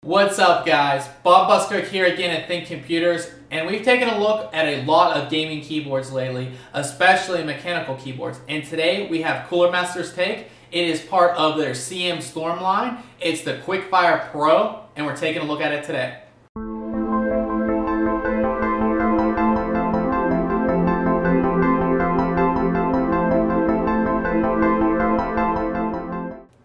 What's up, guys? Bob Buskirk here again at ThinkComputers, and we've taken a look at a lot of gaming keyboards lately, especially mechanical keyboards. And today we have Cooler Master's take. It is part of their CM Storm line. It's the Quickfire Pro, and we're taking a look at it today.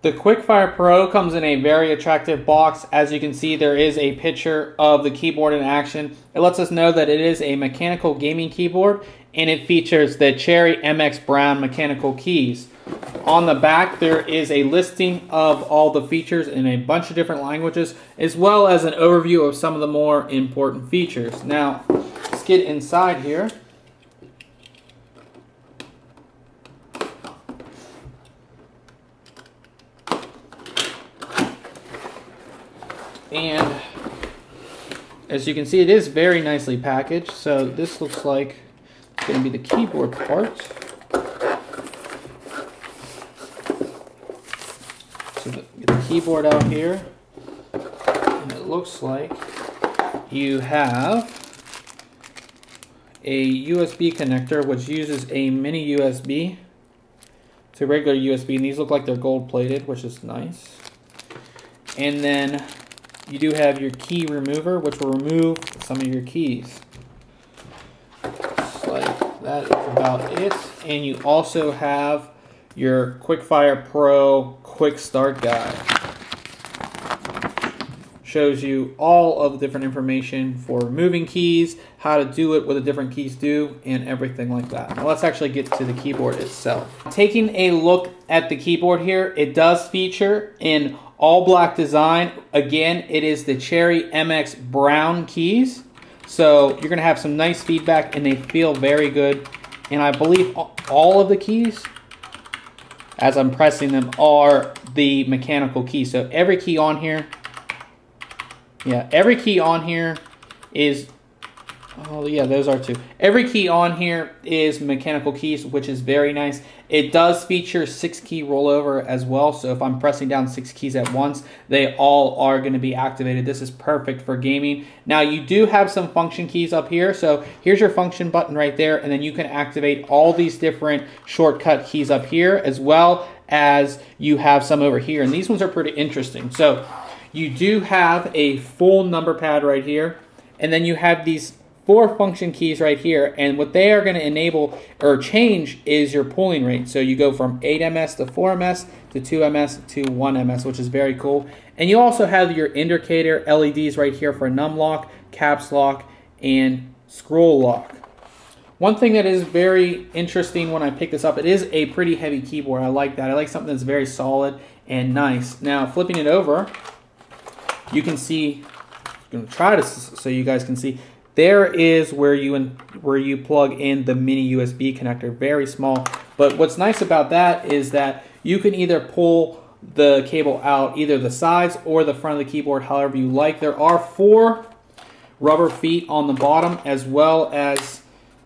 The Quickfire Pro comes in a very attractive box. As you can see, there is a picture of the keyboard in action. It lets us know that it is a mechanical gaming keyboard, and it features the Cherry MX Brown mechanical keys. On the back, there is a listing of all the features in a bunch of different languages, as well as an overview of some of the more important features. Now, let's get inside here. And as you can see, it is very nicely packaged. So this looks like it's going to be the keyboard part. So get the keyboard out here, and it looks like you have a USB connector, which uses a mini USB. It's a regular USB, and these look like they're gold plated, which is nice. And then you do have your key remover, which will remove some of your keys. Just like that is about it. And you also have your Quickfire Pro Quick Start Guide. Shows you all of the different information for removing keys, how to do it, what the different keys do, and everything like that. Now let's actually get to the keyboard itself. Taking a look at the keyboard here, it does feature in all black design. Again, it is the Cherry MX Brown keys. So you're going to have some nice feedback, and they feel very good. And I believe all of the keys, as I'm pressing them, are the mechanical keys. So every key on here, every key on here is, oh yeah, those are two. Every key on here is mechanical keys, which is very nice. It does feature 6-key rollover as well, so if I'm pressing down 6 keys at once, they all are going to be activated. This is perfect for gaming. Now, you do have some function keys up here, so here's your function button right there, and then you can activate all these different shortcut keys up here, as well as you have some over here, and these ones are pretty interesting. So you do have a full number pad right here, and then you have these 4 function keys right here, and what they are going to enable or change is your pulling rate. So you go from 8 ms to 4 ms to 2 ms to 1 ms, which is very cool. And you also have your indicator LEDs right here for num lock, caps lock, and scroll lock. One thing that is very interesting when I pick this up, it is a pretty heavy keyboard. I like that. I like something that's very solid and nice. Now, flipping it over, you can see, I'm going to try to so you guys can see, there is where you plug in the mini USB connector, very small. But what's nice about that is that you can either pull the cable out either the sides or the front of the keyboard, however you like. There are 4 rubber feet on the bottom, as well as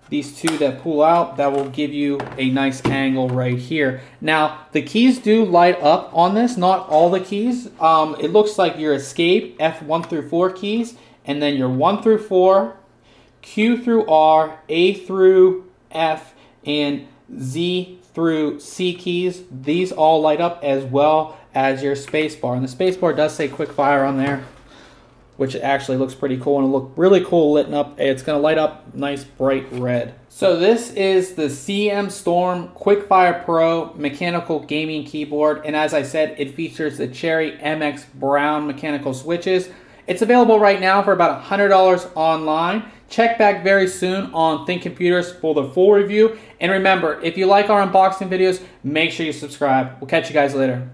these 2 that pull out. That will give you a nice angle right here. Now, the keys do light up on this, not all the keys. It looks like your escape, F1 through 4 keys, and then your 1 through 4, Q through R, A through F, and Z through C keys. These all light up, as well as your spacebar. And the spacebar does say Quickfire on there, which actually looks pretty cool, and it'll look really cool lit up. It's going to light up nice bright red. So this is the CM Storm Quickfire Pro mechanical gaming keyboard, and as I said, it features the Cherry MX Brown mechanical switches. It's available right now for about $100 online. Check back very soon on ThinkComputers for the full review. And remember, if you like our unboxing videos, make sure you subscribe. We'll catch you guys later.